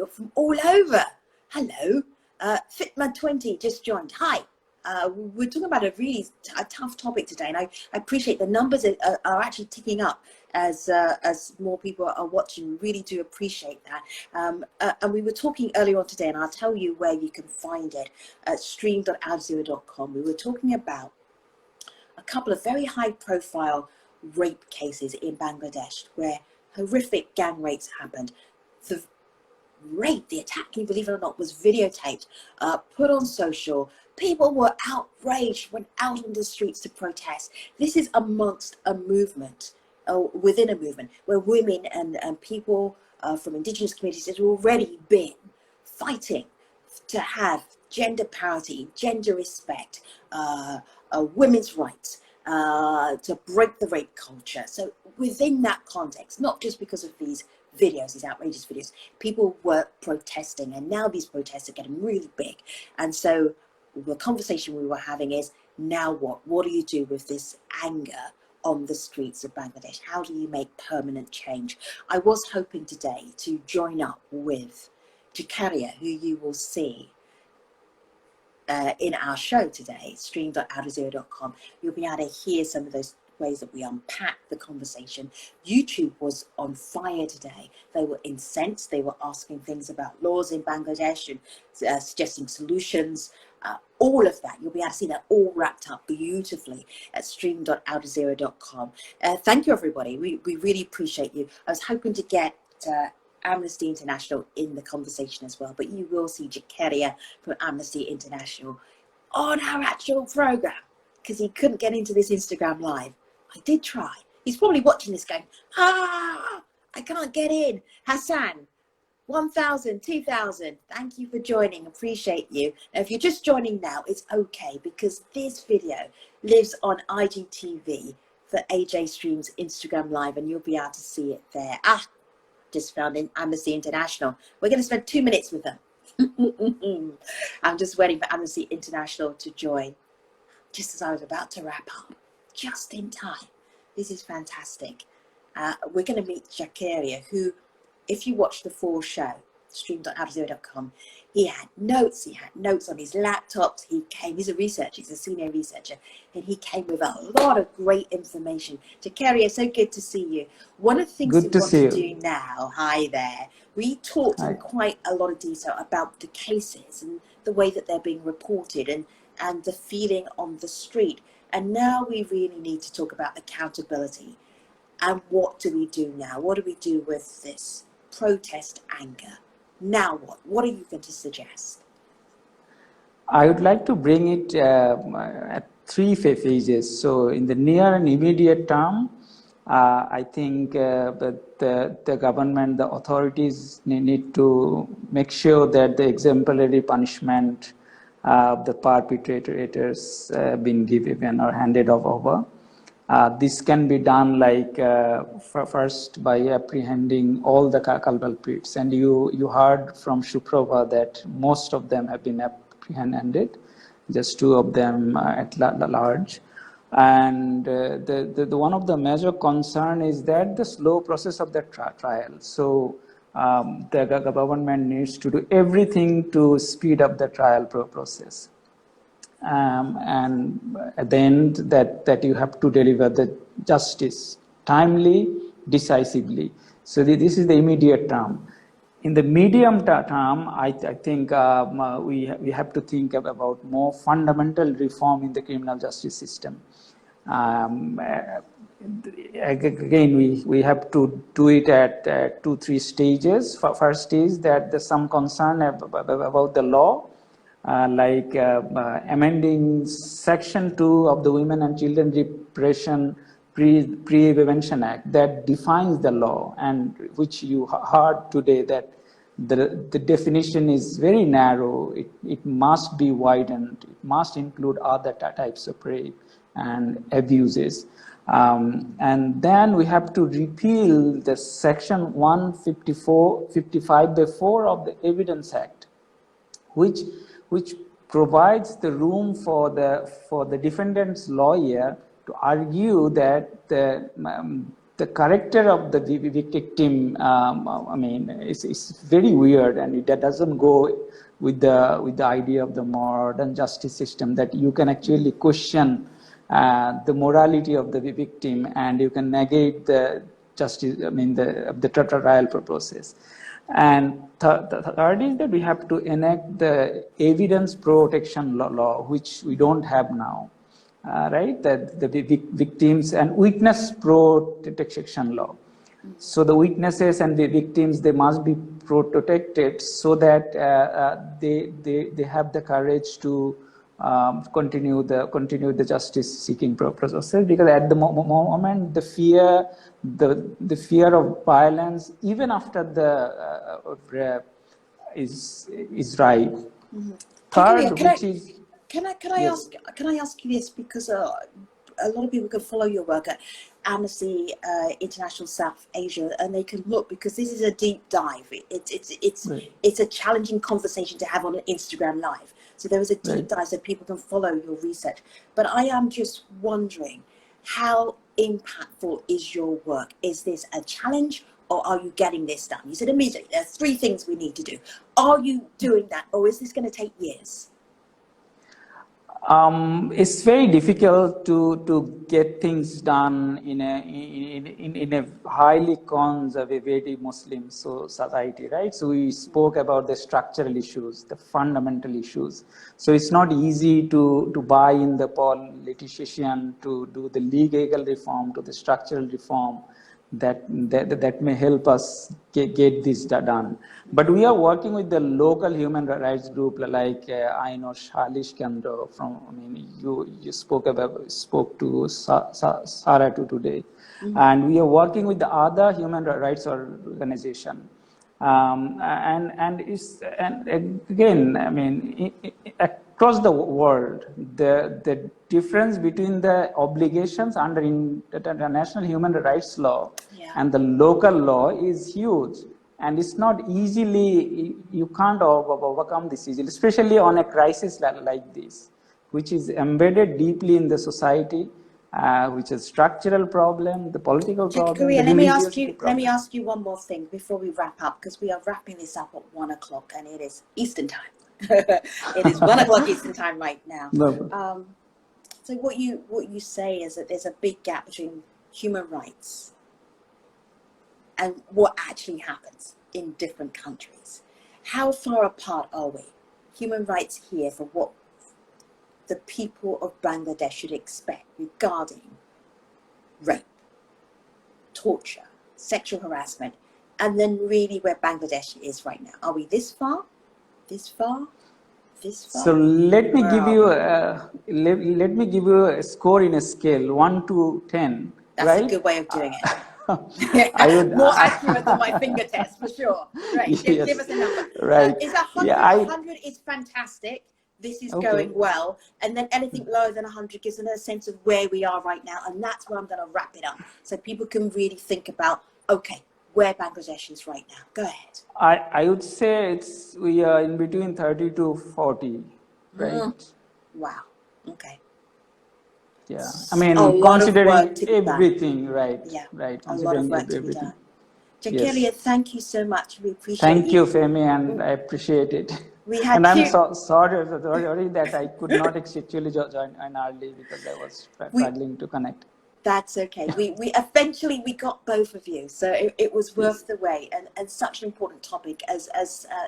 you're from all over. Hello. Fitman20 just joined. Hi. We're talking about a really tough topic today, and I appreciate the numbers are actually ticking up as more people are watching. Really do appreciate that. And we were talking earlier on today, and I'll tell you where you can find it at stream.aljazeera.com. We were talking about a couple of very high-profile rape cases in Bangladesh where horrific gang rapes happened. The rape, the attack, can you believe it or not, was videotaped, put on social. People were outraged, went out on the streets to protest. This is amongst a movement, within a movement, where women and people from indigenous communities have already been fighting to have gender parity, gender respect, women's rights, to break the rape culture. So within that context, not just because of these videos, these outrageous videos, people were protesting, and now these protests are getting really big. And so the conversation we were having is, now what? What do you do with this anger on the streets of Bangladesh? How do you make permanent change? I was hoping today to join up with Jakaria, who you will see in our show today, stream.aljazeera.com. You'll be able to hear some of those ways that we unpack the conversation. YouTube was on fire today. They were incensed. They were asking things about laws in Bangladesh and suggesting solutions. All of that, you'll be able to see that all wrapped up beautifully at stream.aljazeera.com. Thank you, everybody. We really appreciate you. I was hoping to get Amnesty International in the conversation as well, but you will see Jakaria from Amnesty International on our actual program because he couldn't get into this Instagram live. I did try. He's probably watching this going, I can't get in. Hassan, 1,000, 2,000. Thank you for joining. Appreciate you. Now, if you're just joining now, it's okay because this video lives on IGTV for AJ Stream's Instagram Live, and you'll be able to see it there. Just found in Amnesty International. We're going to spend 2 minutes with them. I'm just waiting for Amnesty International to join, just as I was about to wrap up, just in time. This is fantastic. We're going to meet Jakaria, who, if you watch the full show, stream.aljazeera.com, he had notes on his laptops. He's a researcher, he's a senior researcher, and he came with a lot of great information. Jakaria, so good to see you. One of the things we want to do now, hi there, we talked in quite a lot of detail about the cases and the way that they're being reported and the feeling on the street. And now we really need to talk about accountability. And what do we do now? What do we do with this protest anger? Now what? What are you going to suggest? I would like to bring it at 3 phases. So in the near and immediate term, I think the government, the authorities need to make sure that the exemplary punishment of the perpetrators been given or handed over. This can be done like first by apprehending all the culprits, and you heard from Shuprova that most of them have been apprehended, just 2 of them at large. And the one of the major concern is that the slow process of the trial. So the government needs to do everything to speed up the trial process. And at the end that you have to deliver the justice timely, decisively. So this is the immediate term. In the medium term, I think we have to think about more fundamental reform in the criminal justice system. Again, we have to do it at 2-3 stages. First is that there's some concern about the law. Like amending Section 2 of the Women and Children Repression Prevention Act that defines the law, and which you heard today that the definition is very narrow. It must be widened. It must include other types of rape and abuses. And then we have to repeal the Section 155/4 of the Evidence Act, which provides the room for the defendant's lawyer to argue that the the character of the victim, I mean, it's very weird, and it doesn't go with the idea of the modern justice system, that you can actually question the morality of the victim, and you can negate the justice, I mean, the trial process. And the third is that we have to enact the evidence protection law, which we don't have now. Right, that the victims and witness protection law. So the witnesses and the victims, they must be protected, so that they have the courage to continue the justice seeking process, because at the moment the fear of violence, even after the rape, is rife. Third, which is Can I yes. ask you this, because a lot of people can follow your work at Amnesty International South Asia, and they can look, because this is a deep dive. It's a challenging conversation to have on an Instagram Live. So there is a deep dive so people can follow your research. But I am just wondering, how impactful is your work? Is this a challenge, or are you getting this done? You said immediately there are 3 things we need to do. Are you doing that, or is this going to take years? It's very difficult to get things done in a highly conservative Muslim society, right? So we spoke about the structural issues, the fundamental issues. So it's not easy to buy in the politician, to do the legal reform, to the structural reform that may help us get this done. But we are working with the local human rights group, like I know Shalish Kendra from, I mean, you spoke to Sarah today, and we are working with the other human rights organization. And again, I mean, across the world, the difference between the obligations under international human rights law and the local law is huge, and it's not easily, you can't overcome this easily, especially on a crisis like this, which is embedded deeply in the society. Which is structural problem, the political problem, the religiosity problem. Let me ask you one more thing before we wrap up, because we are wrapping this up at 1 o'clock, and it is Eastern time. It is 1 o'clock Eastern time right now. No. So what you say is that there's a big gap between human rights and what actually happens in different countries. How far apart are we? Human rights here for what the people of Bangladesh should expect regarding rape, torture, sexual harassment, and then really where Bangladesh is right now. Are we this far? This far? This far? So let me give you let me give you a score in a scale 1 to 10. That's right? a good way of doing it. More accurate than my finger test, for sure. Right, yes. give us a number. Right. Is 100? 100 is fantastic. This is going well, and then anything lower than 100 gives them a sense of where we are right now, and that's where I'm going to wrap it up, so people can really think about, okay, where Bangladesh is right now. Go ahead. I would say we are in between 30 to 40, right? Wow. Okay. Yeah, I mean, considering everything, right? Yeah, right. A lot of work to be done. Jakaria, thank you so much. We appreciate it. Thank you, Femi, and I appreciate it. We had and I'm sorry that I could not actually join early, because I was struggling to connect. That's okay. We eventually got both of you, so it was worth the wait, and such an important topic as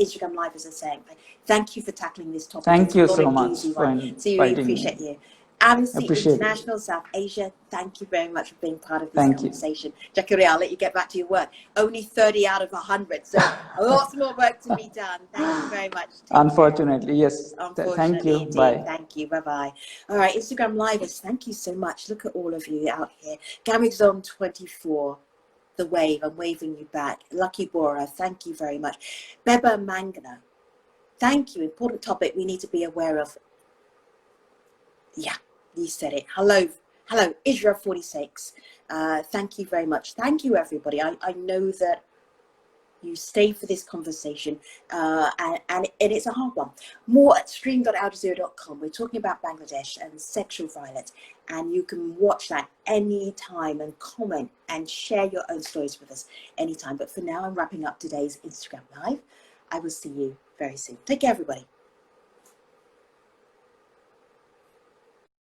Instagram Live is saying. Thank you for tackling this topic. Thank you so much for so we appreciate you. Amnesty International South Asia, thank you very much for being part of this conversation. Jakaria, I'll let you get back to your work. Only 30 out of 100, so lots more work to be done. Thank you very much. Unfortunately, yes. Unfortunately, thank you. Indeed. Bye. Thank you. Bye-bye. All right, Instagram Livers, thank you so much. Look at all of you out here. Gamizone 24, The Wave, I'm waving you back. Lucky Bora, thank you very much. Beba Mangana, thank you. Important topic we need to be aware of. Yeah, you said it. Hello, Israel 46. Thank you very much. Thank you, everybody. I know that you stay for this conversation, and it's a hard one. More at stream.aljazeera.com. We're talking about Bangladesh and sexual violence, and you can watch that anytime and comment and share your own stories with us anytime. But for now, I'm wrapping up today's Instagram Live. I will see you very soon. Take care, everybody.